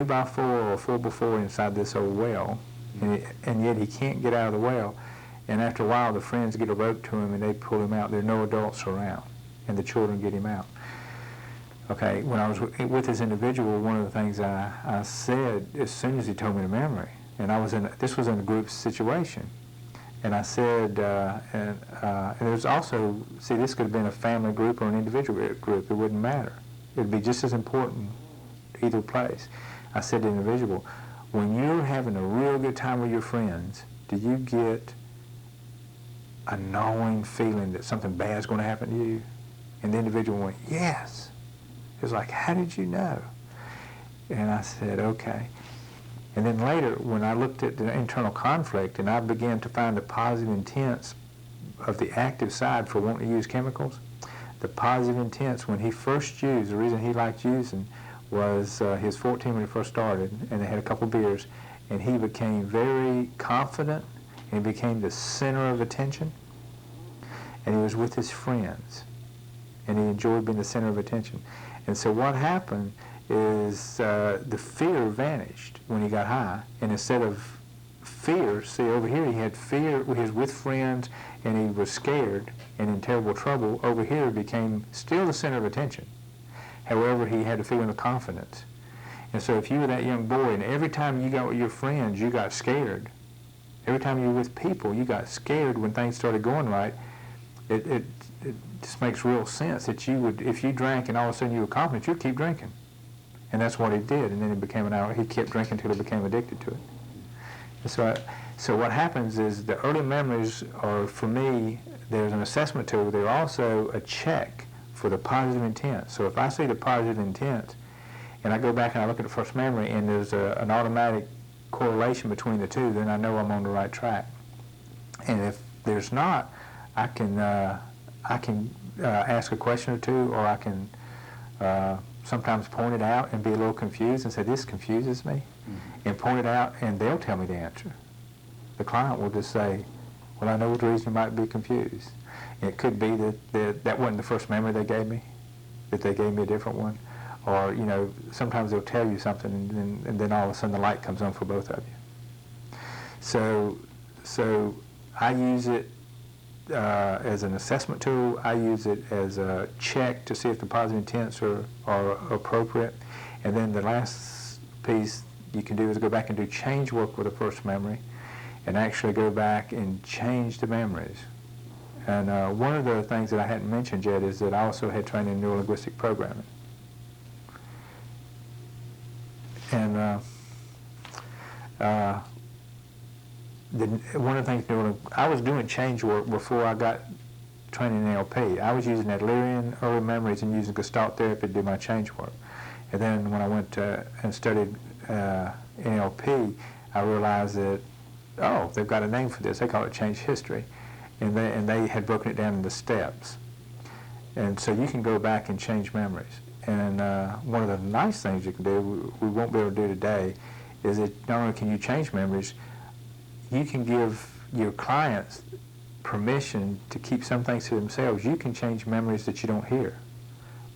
2x4 or 4x4 inside this old well, and yet he can't get out of the well. And after a while, the friends get a rope to him and they pull him out. There are no adults around, and the children get him out. Okay, when I was with this individual, one of the things I said as soon as he told me the memory, and this was in a group situation, and I said, and there's also, see, this could have been a family group or an individual group. It wouldn't matter. It would be just as important either place. I said to the individual, when you're having a real good time with your friends, do you get a gnawing feeling that something bad is going to happen to you? And the individual went, yes. It was like, how did you know? And I said, okay. And then later, when I looked at the internal conflict and I began to find the positive intents of the active side for wanting to use chemicals, the positive intents when he first used, the reason he liked using was he was 14 when he first started, and they had a couple beers, and he became very confident, and he became the center of attention, and he was with his friends, and he enjoyed being the center of attention. And so what happened is the fear vanished when he got high, and instead of fear, see over here he had fear, he was with friends, and he was scared and in terrible trouble. Over here he became still the center of attention. However, he had a feeling of confidence. And so if you were that young boy, and every time you got with your friends, you got scared. Every time you were with people, you got scared when things started going right. It just makes real sense that you would, if you drank and all of a sudden you were confident, you'd keep drinking. And that's what he did. And then he became he kept drinking until he became addicted to it. And so what happens is the early memories are, for me, there's an assessment tool. They're also a check for the positive intent. So if I see the positive intent, and I go back and I look at the first memory, and there's an automatic correlation between the two, then I know I'm on the right track. And if there's not, I can ask a question or two, or I can sometimes point it out and be a little confused and say, this confuses me, and point it out, and they'll tell me the answer. The client will just say, well, I know the reason you might be confused. It could be that wasn't the first memory they gave me, that they gave me a different one. Or, you know, sometimes they'll tell you something and then all of a sudden the light comes on for both of you. So I use it as an assessment tool. I use it as a check to see if the positive intents are appropriate. And then the last piece you can do is go back and do change work with the first memory and actually go back and change the memories. And one of the things that I hadn't mentioned yet is that I also had training in neurolinguistic programming. And one of the things, I was doing change work before I got training in NLP. I was using Adlerian early memories and using Gestalt therapy to do my change work. And then when I went and studied NLP, I realized that, oh, they've got a name for this. They call it change history. And they had broken it down into steps. And so you can go back and change memories. And one of the nice things you can do, we won't be able to do today, is that not only can you change memories, you can give your clients permission to keep some things to themselves. You can change memories that you don't hear.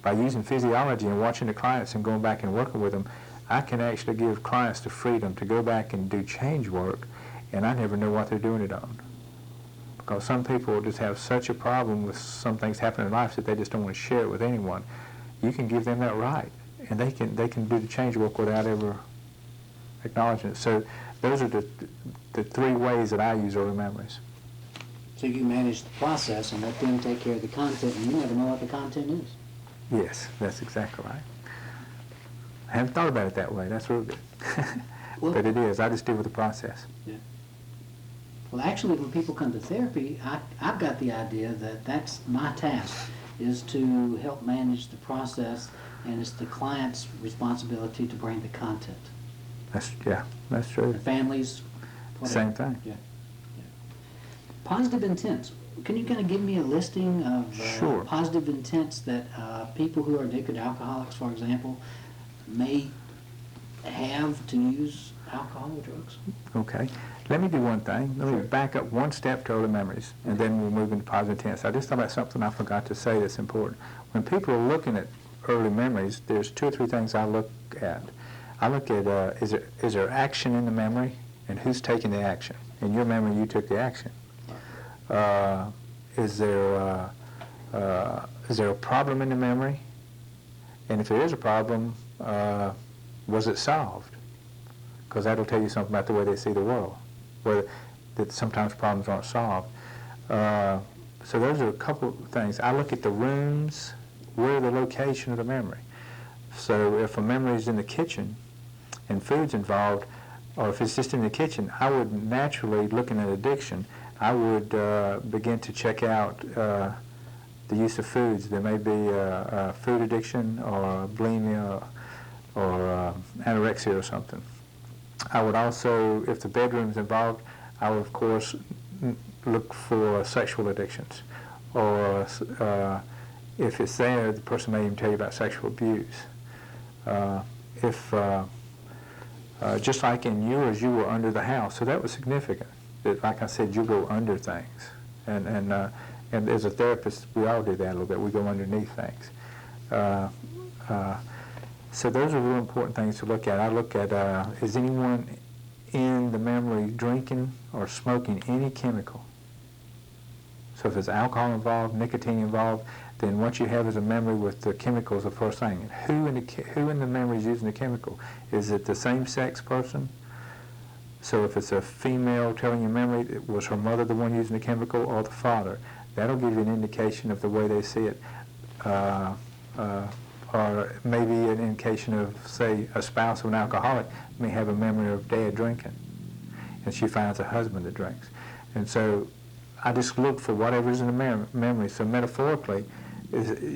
By using physiology and watching the clients and going back and working with them, I can actually give clients the freedom to go back and do change work, and I never know what they're doing it on. Because some people just have such a problem with some things happening in life that they just don't want to share it with anyone. You can give them that right, and they can do the change work without ever acknowledging it. So those are the three ways that I use early memories. So you manage the process and let them take care of the content, and you never know what the content is. Yes, that's exactly right. I haven't thought about it that way. That's real good. Well, but it is. I just deal with the process. Yeah. Well, actually, when people come to therapy, I've got the idea that that's my task, is to help manage the process, and it's the client's responsibility to bring the content. That's true. The families, whatever. Same thing. Yeah. Positive intents. Can you kind of give me a listing of Sure. positive intents that people who are addicted to alcoholics, for example, may have to use alcohol or drugs? Okay. Let me do one thing. Let me back up one step to early memories, and then we'll move into positive intents. I just thought about something I forgot to say that's important. When people are looking at early memories, there's two or three things I look at. I look at, is there action in the memory, and who's taking the action? In your memory, you took the action. Is there a problem in the memory? And if there is a problem, was it solved? Because that'll tell you something about the way they see the world, where that sometimes problems aren't solved. So those are a couple of things. I look at the rooms, where the location of the memory. So if a memory is in the kitchen and food's involved, or if it's just in the kitchen, I would naturally, looking at addiction, I would begin to check out the use of foods. There may be a food addiction or bulimia or anorexia or something. I would also, if the bedroom's involved, I would of course look for sexual addictions. Or if it's there, the person may even tell you about sexual abuse. Just like in yours, you were under the house, so that was significant. That, like I said, you go under things, and as a therapist, we all do that a little bit. We go underneath things. So those are real important things to look at. I look at, is anyone in the memory drinking or smoking any chemical? So if there's alcohol involved, nicotine involved, then what you have is a memory with the chemicals the first thing. Who in the memory is using the chemical? Is it the same-sex person? So if it's a female telling your memory, was her mother the one using the chemical or the father? That'll give you an indication of the way they see it. Or maybe an indication of, say, a spouse of an alcoholic may have a memory of dad drinking, and she finds a husband that drinks. And so I just look for whatever's in the memory. So metaphorically,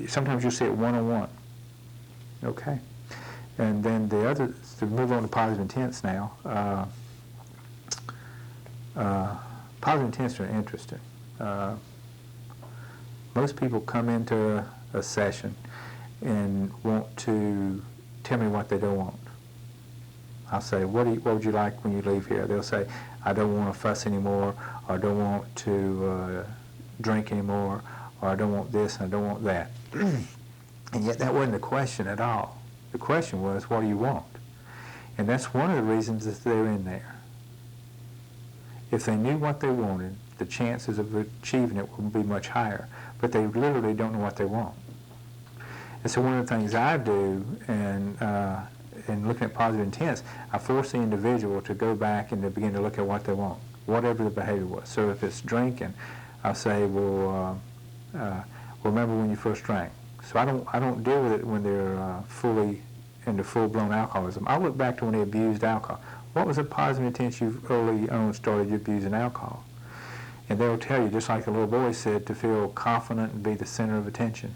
sometimes you'll see it one-on-one. Okay? And then the other, to move on to positive intents now, positive intents are interesting. Most people come into a session and want to tell me what they don't want. I'll say, what would you like when you leave here? They'll say, I don't want to fuss anymore, or I don't want to drink anymore, or I don't want this and I don't want that. And yet that wasn't the question at all. The question was, what do you want? And that's one of the reasons that they're in there. If they knew what they wanted, the chances of achieving it would be much higher. But they literally don't know what they want. And so one of the things I do, and looking at positive intents, I force the individual to go back and to begin to look at what they want, whatever the behavior was. So if it's drinking, I'll say, well, remember when you first drank. So I don't deal with it when they're fully into full-blown alcoholism. I look back to when they abused alcohol. What was the positive intent you early on started abusing alcohol? And they'll tell you, just like the little boy said, to feel confident and be the center of attention.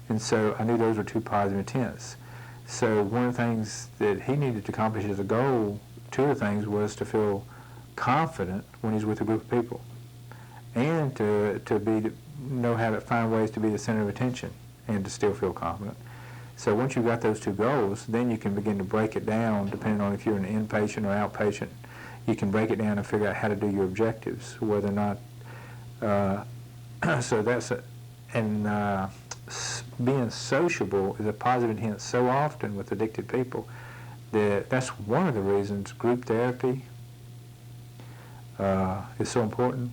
And so I knew those were two positive intents. So one of the things that he needed to accomplish as a goal, two of the things, was to feel confident when he's with a group of people, and to know how to find ways to be the center of attention and to still feel confident. So once you've got those two goals, then you can begin to break it down, depending on if you're an inpatient or outpatient. You can break it down and figure out how to do your objectives, whether or not. So that's being sociable is a positive intent so often with addicted people that that's one of the reasons group therapy is so important.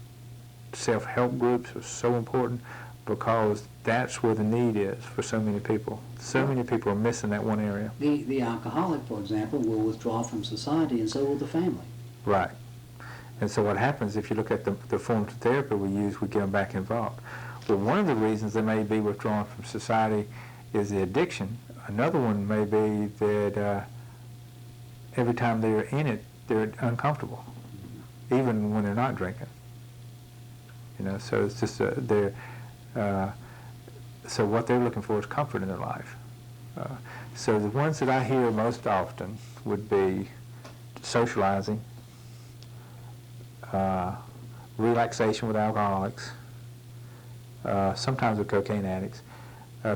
Self-help groups are so important because that's where the need is for so many people. So many people are missing that one area. The alcoholic, for example, will withdraw from society, and so will the family. Right. And so what happens, if you look at the forms of therapy we use, we get them back involved. Well, one of the reasons they may be withdrawn from society is the addiction. Another one may be that every time they're in it, they're uncomfortable, even when they're not drinking. You know, so it's just so what they're looking for is comfort in their life. So the ones that I hear most often would be socializing, relaxation with alcoholics, sometimes with cocaine addicts.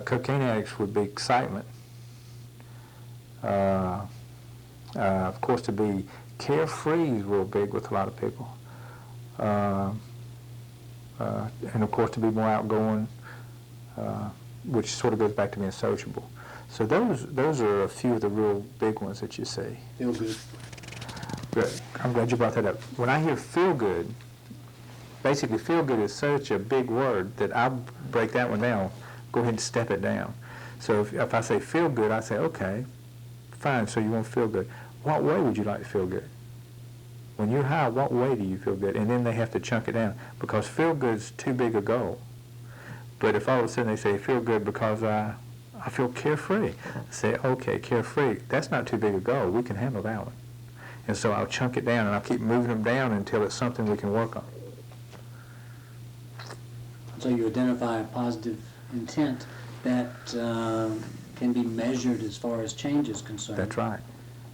Cocaine addicts would be excitement. Of course, to be carefree is real big with a lot of people. And of course, to be more outgoing, which sort of goes back to being sociable. So those are a few of the real big ones that you see. Feel good. Good. I'm glad you brought that up. When I hear feel good, basically feel good is such a big word that I break that one down. Go ahead and step it down. So if I say feel good, I say, okay, fine, so you won't feel good. What way would you like to feel good? When you're high, what way do you feel good? And then they have to chunk it down because feel good is too big a goal. But if all of a sudden they say feel good because I feel carefree, I say, okay, carefree, that's not too big a goal. We can handle that one. And so I'll chunk it down and I'll keep moving them down until it's something we can work on. So you identify a positive intent that can be measured as far as change is concerned. That's right.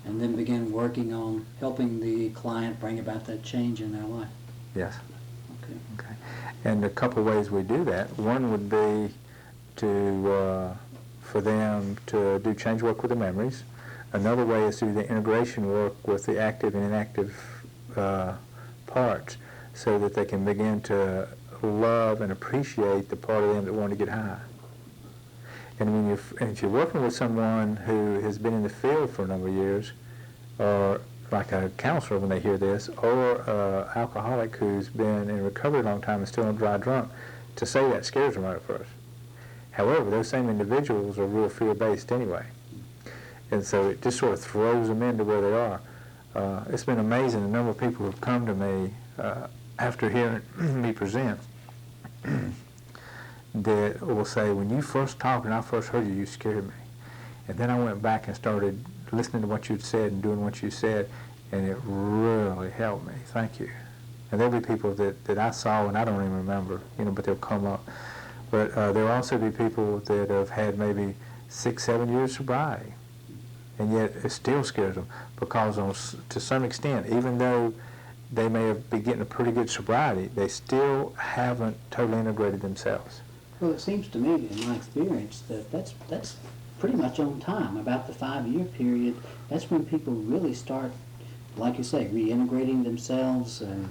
And then begin working on helping the client bring about that change in their life. Yes. Okay. Okay. And a couple ways we do that. One would be to for them to do change work with the memories. Another way is to do the integration work with the active and inactive parts so that they can begin to love and appreciate the part of them that want to get high. And if you're working with someone who has been in the field for a number of years, or like a counselor when they hear this, or an alcoholic who's been in recovery a long time and still on dry drunk, to say that scares them right at first. However, those same individuals are real fear-based anyway. And so it just sort of throws them into where they are. It's been amazing the number of people who have come to me after hearing me present that will say, when you first talked and I first heard you, you scared me. And then I went back and started listening to what you'd said and doing what you said, and it really helped me. Thank you. And there'll be people that I saw and I don't even remember, but they'll come up. But there'll also be people that have had maybe 6, 7 years sobriety, and yet it still scares them because to some extent, even though they may be getting a pretty good sobriety, they still haven't totally integrated themselves. Well, it seems to me, in my experience, that that's pretty much on time. About the 5-year period, that's when people really start, like you say, reintegrating themselves and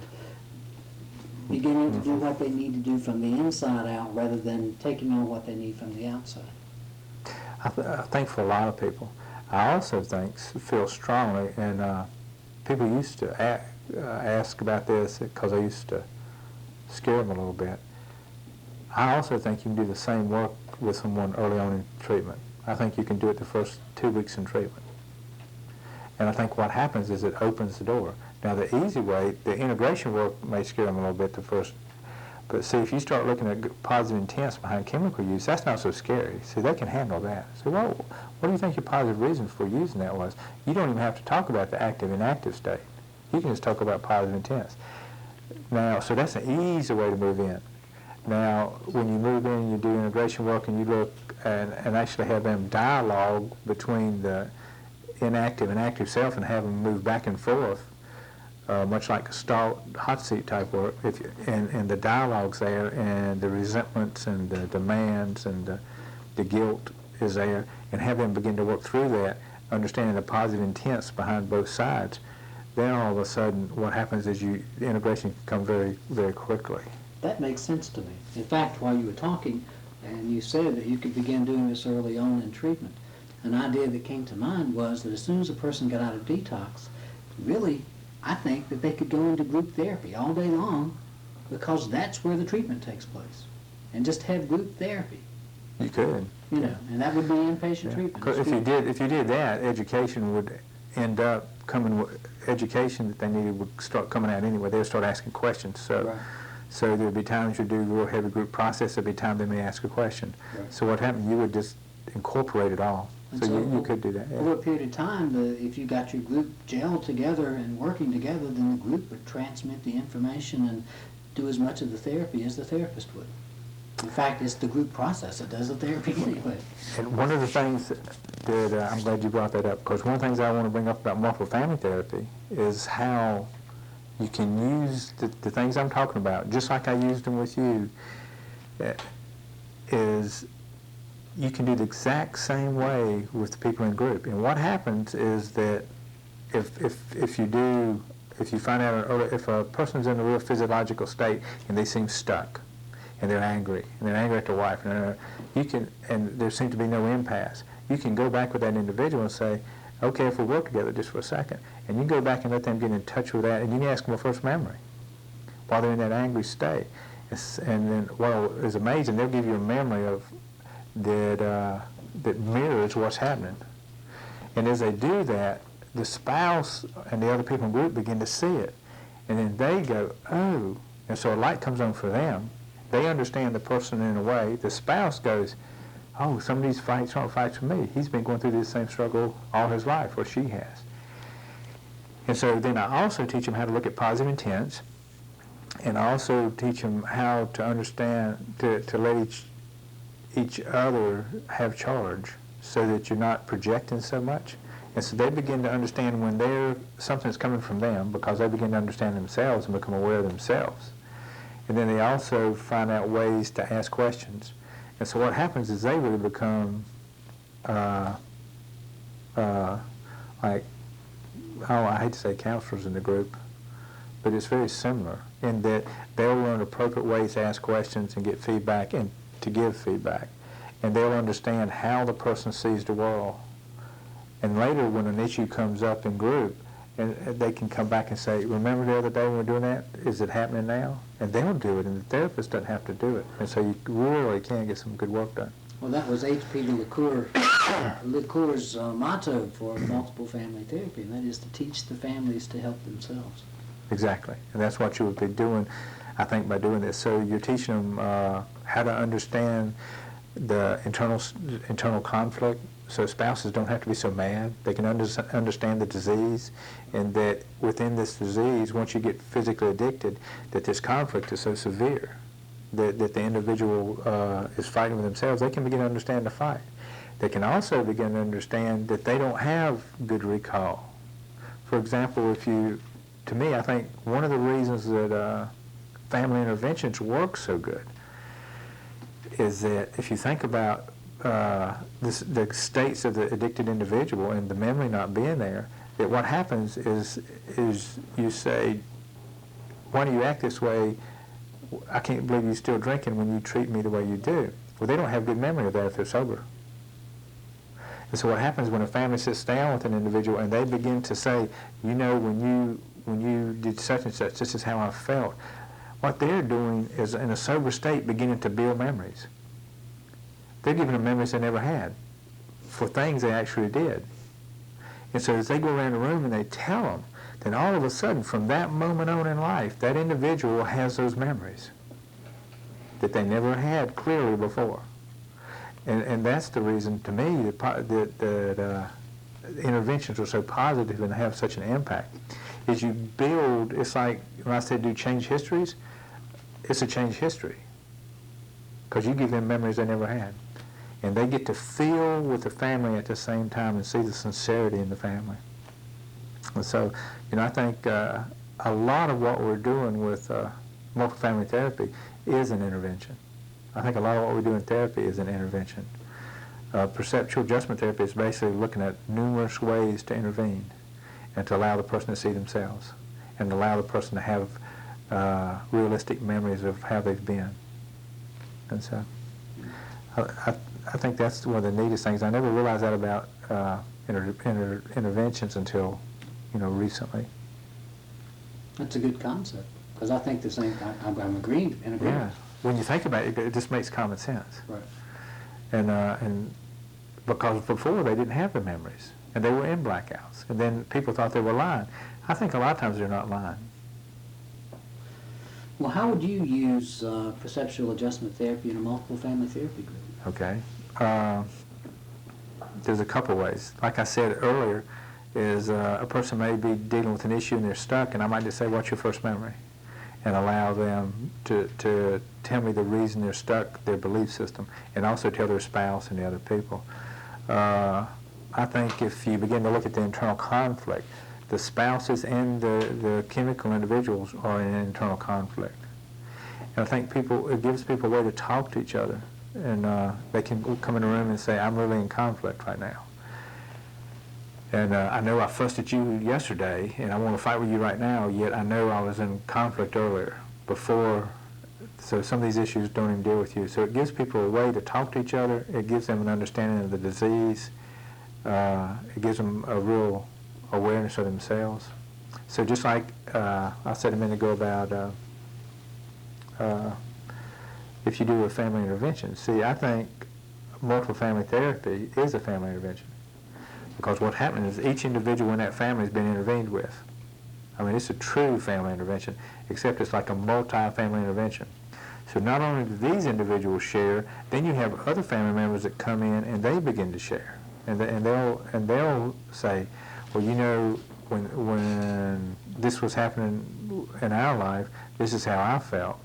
beginning to do what they need to do from the inside out rather than taking on what they need from the outside. I think for a lot of people. I also feel strongly, and people used to ask about this because I used to scare them a little bit. I also think you can do the same work with someone early on in treatment. I think you can do it the first 2 weeks in treatment. And I think what happens is it opens the door. Now the easy way, the integration work may scare them a little bit the first, but see, if you start looking at positive intents behind chemical use, that's not so scary. See, they can handle that. So, well, what do you think your positive reason for using that was? You don't even have to talk about the active and inactive state. You can just talk about positive intents. Now, so that's an easy way to move in. Now, when you move in, you do integration work and you look and actually have them dialogue between the inactive and active self and have them move back and forth, much like a stall, hot seat type work, and the dialogue's there and the resentments and the demands and the guilt is there, and have them begin to work through that, understanding the positive intents behind both sides. Then all of a sudden what happens is the integration can come very, very quickly. That makes sense to me. In fact, while you were talking, and you said that you could begin doing this early on in treatment, an idea that came to mind was that as soon as a person got out of detox, really, I think that they could go into group therapy all day long because that's where the treatment takes place, and just have group therapy. You could. And that would be inpatient treatment. Because if you did that, education would end up coming with education that they needed would start coming out anyway. They would start asking questions. So. Right. So there would be times you do real heavy group process, there would be times they may ask a question. Right. So what happened, you would just incorporate it all. And So you could do that. Yeah. Over a period of time, if you got your group gelled together and working together, then the group would transmit the information and do as much of the therapy as the therapist would. In fact, it's the group process that does the therapy anyway. And one of the things that I'm glad you brought that up, because one of the things I want to bring up about multiple family therapy is how you can use the things I'm talking about, just like I used them with you, is you can do the exact same way with the people in group. And what happens is that if you find out if a person's in a real physiological state and they seem stuck and they're angry at their wife, and there seems to be no impasse, you can go back with that individual and say, okay, if we work together just for a second, and you go back and let them get in touch with that, and you can ask them a first memory while they're in that angry state. And then what is amazing, they'll give you a memory of that mirrors what's happening. And as they do that, the spouse and the other people in the group begin to see it. And then they go, oh. And so a light comes on for them. They understand the person in a way. The spouse goes, oh, some of these fights aren't fights for me. He's been going through this same struggle all his life, or she has. And so then I also teach them how to look at positive intents, and I also teach them how to understand, to let each other have charge so that you're not projecting so much. And so they begin to understand when something's coming from them, because they begin to understand themselves and become aware of themselves. And then they also find out ways to ask questions. And so what happens is they really become like, oh, I hate to say counselors in the group, but it's very similar in that they'll learn appropriate ways to ask questions and get feedback and to give feedback. And they'll understand how the person sees the world. And later when an issue comes up in group, and they can come back and say, remember the other day when we were doing that? Is it happening now? And they'll do it, and the therapist doesn't have to do it. And so you really can get some good work done. Well, that was H.P. LeCour's motto for multiple family therapy, and that is to teach the families to help themselves. Exactly. And that's what you would be doing, I think, by doing this. So you're teaching them how to understand the internal conflict, so spouses don't have to be so mad. They can understand the disease, and that within this disease, once you get physically addicted, that this conflict is so severe that the individual is fighting with themselves. They can begin to understand the fight. They can also begin to understand that they don't have good recall. For example, to me, I think one of the reasons that family interventions work so good is that if you think about the states of the addicted individual and the memory not being there, that what happens is you say, why do you act this way? I can't believe you're still drinking when you treat me the way you do. Well, they don't have good memory of that if they're sober. And so what happens when a family sits down with an individual and they begin to say, you know, when you did such and such, this is how I felt. What they're doing is, in a sober state, beginning to build memories. They're giving them memories they never had for things they actually did. And so as they go around the room and they tell them, then all of a sudden, from that moment on in life, that individual has those memories that they never had clearly before. And that's the reason, to me, that interventions are so positive and have such an impact. Is you build, it's like when I said do change histories, it's a change history. Because you give them memories they never had. And they get to feel with the family at the same time and see the sincerity in the family. And so, I think a lot of what we're doing with multifamily therapy is an intervention. I think a lot of what we do in therapy is an intervention. Perceptual adjustment therapy is basically looking at numerous ways to intervene and to allow the person to see themselves and allow the person to have realistic memories of how they've been. And so I think that's one of the neatest things. I never realized that about interventions until, recently. That's a good concept, because I think the same. I'm agreeing. Yeah. When you think about it, it just makes common sense. Right. And because before they didn't have the memories, and they were in blackouts, and then people thought they were lying. I think a lot of times they're not lying. Well, how would you use perceptual adjustment therapy in a multiple family therapy group? Okay. There's a couple ways. Like I said earlier, is a person may be dealing with an issue and they're stuck, and I might just say, what's your first memory? And allow them to tell me the reason they're stuck, their belief system, and also tell their spouse and the other people. I think if you begin to look at the internal conflict, the spouses and the chemical individuals are in internal conflict. And I think it gives people a way to talk to each other. And they can come in a room and say, I'm really in conflict right now. And I know I fussed at you yesterday, and I want to fight with you right now, yet I know I was in conflict earlier, before, so some of these issues don't even deal with you. So it gives people a way to talk to each other. It gives them an understanding of the disease. It gives them a real awareness of themselves. So just like I said a minute ago about if you do a family intervention, see, I think multiple family therapy is a family intervention, because what happens is each individual in that family has been intervened with. I mean, it's a true family intervention, except it's like a multi-family intervention. So not only do these individuals share, then you have other family members that come in and they begin to share, and they'll say, well, you know, when this was happening in our life, this is how I felt.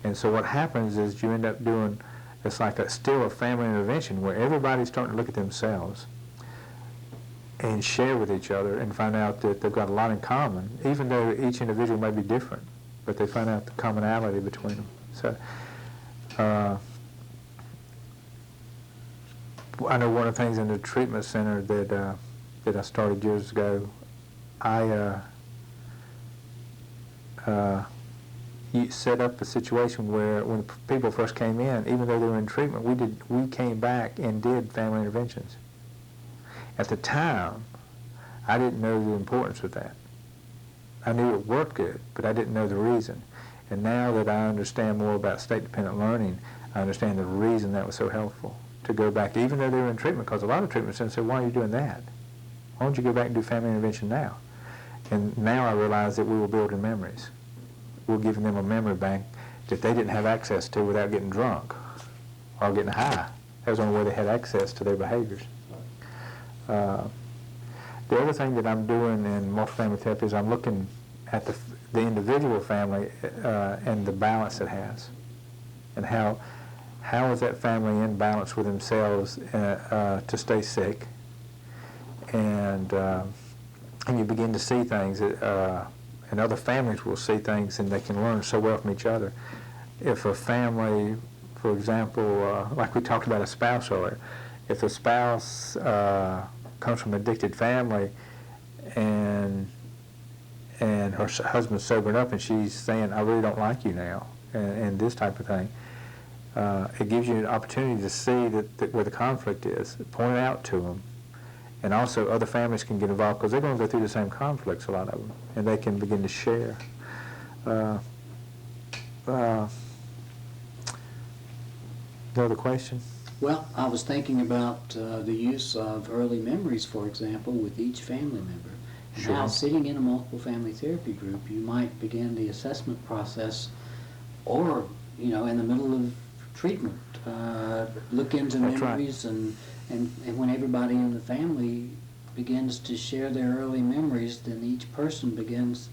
And so what happens is you end up doing, it's like still a family intervention where everybody's starting to look at themselves and share with each other and find out that they've got a lot in common, even though each individual may be different, but they find out the commonality between them. So I know one of the things in the treatment center that I started years ago, you set up a situation where when people first came in, even though they were in treatment, we came back and did family interventions. At the time, I didn't know the importance of that. I knew it worked good, but I didn't know the reason. And now that I understand more about state-dependent learning, I understand the reason that was so helpful, to go back, even though they were in treatment, because a lot of treatment centers say, why are you doing that? Why don't you go back and do family intervention now? And now I realize that we were building memories. We were giving them a memory bank that they didn't have access to without getting drunk or getting high. That was the only way they had access to their behaviors. The other thing that I'm doing in multifamily therapy is I'm looking at the individual family and the balance it has, and how is that family in balance with themselves to stay sick, and you begin to see things and other families will see things, and they can learn so well from each other. If a family, for example, like we talked about a spouse earlier, if a spouse comes from an addicted family and her husband's sobering up and she's saying, I really don't like you now, and this type of thing, it gives you an opportunity to see where the conflict is, point it out to them. And also other families can get involved because they're going to go through the same conflicts, a lot of them, and they can begin to share. Another question? Well, I was thinking about the use of early memories, for example, with each family member. And Sure. how sitting in a multiple family therapy group, you might begin the assessment process, or, you know, in the middle of treatment, look into That's right. memories, and when everybody in the family begins to share their early memories, then each person begins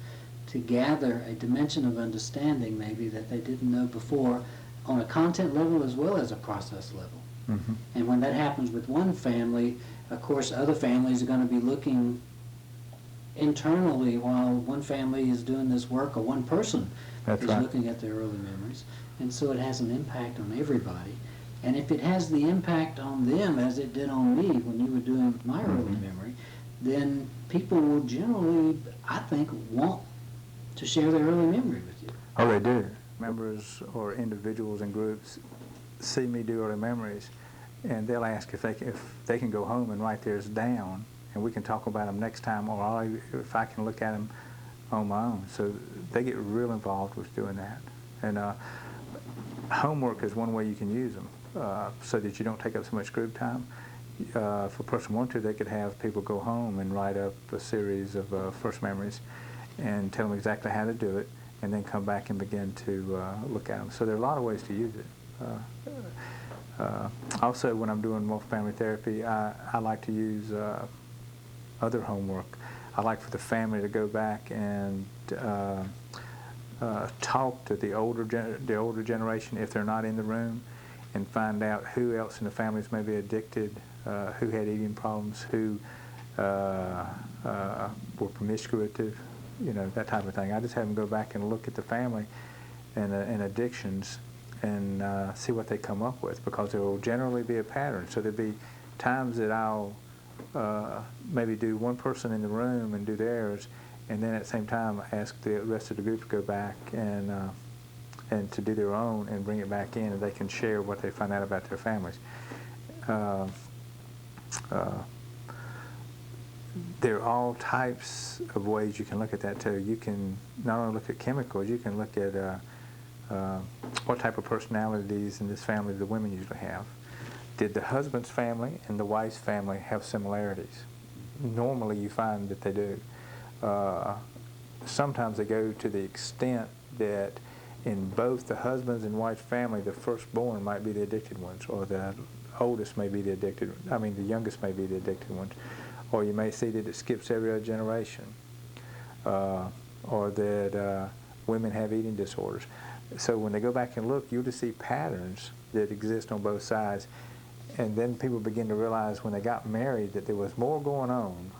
to gather a dimension of understanding maybe that they didn't know before, on a content level as well as a process level. Mm-hmm. And when that happens with one family, of course other families are going to be looking internally while one family is doing this work, or one person That's is right. looking at their early memories. And so it has an impact on everybody. And if it has the impact on them as it did on me when you were doing my early memory, then people will generally, I think, want to share their early memory with you. Oh, they do. Members or individuals and groups see me do early memories, and they'll ask if they can go home and write theirs down, and we can talk about them next time, or if I can look at them on my own. So they get real involved with doing that. And homework is one way you can use them, so that you don't take up so much group time. If a person wanted to, they could have people go home and write up a series of first memories and tell them exactly how to do it, and then come back and begin to look at them. So there are a lot of ways to use it. Also, when I'm doing multifamily therapy, I like to use other homework. I like for the family to go back and talk to the older generation if they're not in the room, and find out who else in the families may be addicted, who had eating problems, who were promiscuous, you know, that type of thing. I just have them go back and look at the family and addictions and see what they come up with, because there will generally be a pattern. So there'll be times that I'll maybe do one person in the room and do theirs, and then at the same time ask the rest of the group to go back and to do their own and bring it back in, and they can share what they find out about their families. there are all types of ways you can look at that too. You can not only look at chemicals, you can look at what type of personalities in this family the women usually have. Did the husband's family and the wife's family have similarities? Normally you find that they do. Sometimes they go to the extent that in both the husband's and wife's family, the firstborn might be the addicted ones, or the oldest may be the the youngest may be the addicted ones. Or you may see that it skips every other generation, or that women have eating disorders. So when they go back and look, you'll just see patterns that exist on both sides. And then people begin to realize when they got married that there was more going on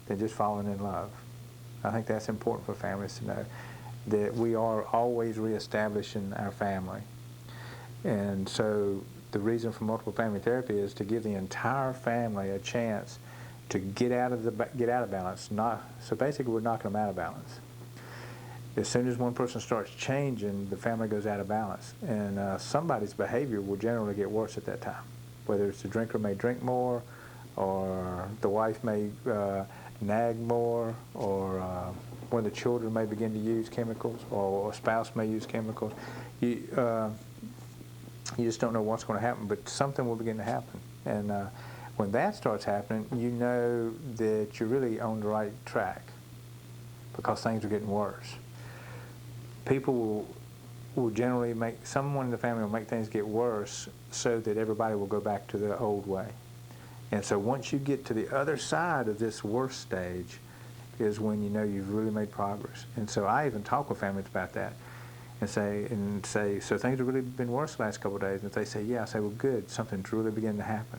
than just falling in love. I think that's important for families to know, that we are always reestablishing our family. And so the reason for multiple family therapy is to give the entire family a chance to get out of balance. So basically we're knocking them out of balance. As soon as one person starts changing, the family goes out of balance, and somebody's behavior will generally get worse at that time. Whether it's the drinker may drink more, or the wife may nag more, or one of the children may begin to use chemicals, or a spouse may use chemicals. You just don't know what's going to happen, but something will begin to happen. And when that starts happening, you know that you're really on the right track, because things are getting worse. People will generally someone in the family will make things get worse so that everybody will go back to the old way. And so once you get to the other side of this worst stage is when you know you've really made progress. And so I even talk with families about that and say, so things have really been worse the last couple of days. And if they say, yeah, I say, well, good, something's really beginning to happen.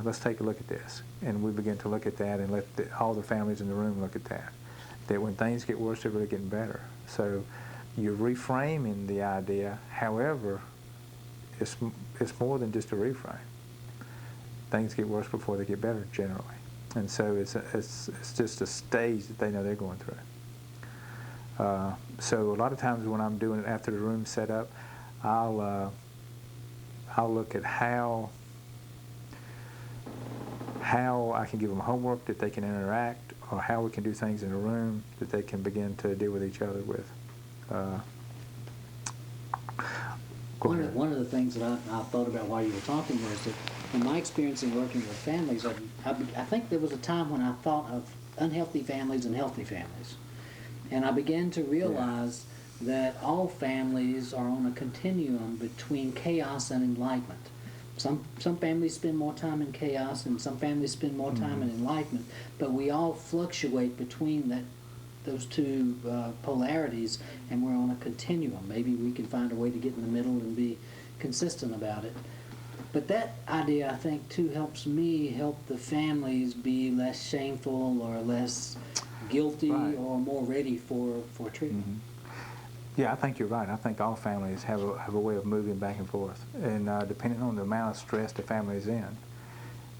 Let's take a look at this. And we begin to look at that and let all the families in the room look at that. That when things get worse, they're really getting better. So you're reframing the idea. However, it's more than just a reframe. Things get worse before they get better generally. And so it's just a stage that they know they're going through. So a lot of times when I'm doing it after the room's set up, I'll look at how I can give them homework that they can interact, or how we can do things in a room that they can begin to deal with each other with. One of the things that I thought about while you were talking was that in my experience in working with families, I think there was a time when I thought of unhealthy families and healthy families. And I began to realize that all families are on a continuum between chaos and enlightenment. Some families spend more time in chaos, and some families spend more time in enlightenment, but we all fluctuate between those two polarities, and we're on a continuum. Maybe we can find a way to get in the middle and be consistent about it. But that idea, I think, too, helps me help the families be less shameful or less guilty or more ready for treatment. Mm-hmm. Yeah, I think you're right. I think all families have a way of moving back and forth, and depending on the amount of stress the family is in.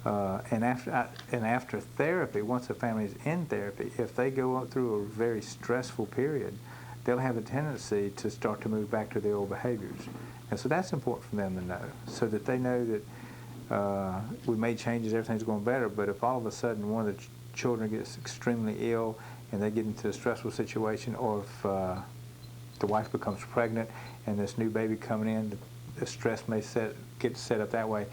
And after therapy, once the family is in therapy, if they go through a very stressful period, they'll have a tendency to start to move back to their old behaviors. And so that's important for them to know, so that they know that we made changes, everything's going better, but if all of a sudden one of the children gets extremely ill and they get into a stressful situation, or if the wife becomes pregnant and this new baby coming in, the stress may get set up that way,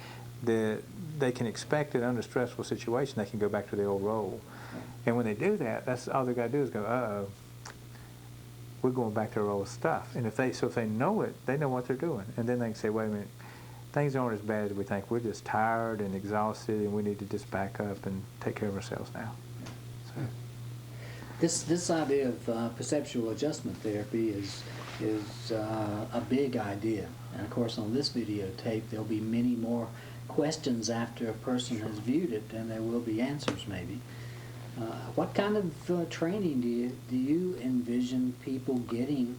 they can expect that under a stressful situation they can go back to their old role. And when they do that, that's all they got to do is go, uh-oh, we're going back to our old stuff. And if they know it, they know what they're doing. And then they can say, wait a minute, things aren't as bad as we think. We're just tired and exhausted, and we need to just back up and take care of ourselves now. So. This idea of perceptual adjustment therapy is a big idea. And of course, on this videotape, there'll be many more questions after a person has viewed it, and there will be answers maybe. What kind of training do you envision people getting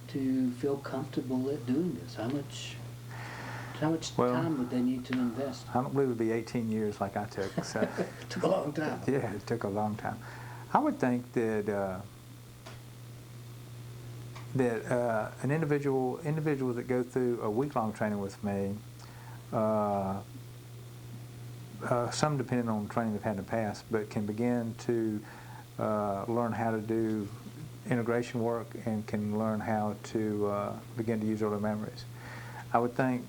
to feel comfortable at doing this? How much time would they need to invest? I don't believe it would be 18 years like I took. So. It took a long time. Yeah, it took a long time. I would think that an individuals that go through a week-long training with me some depending on training they've had in the past, but can begin to learn how to do integration work and can learn how to begin to use early memories. I would think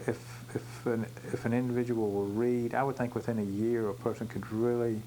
if an individual will read, I would think within a year a person could really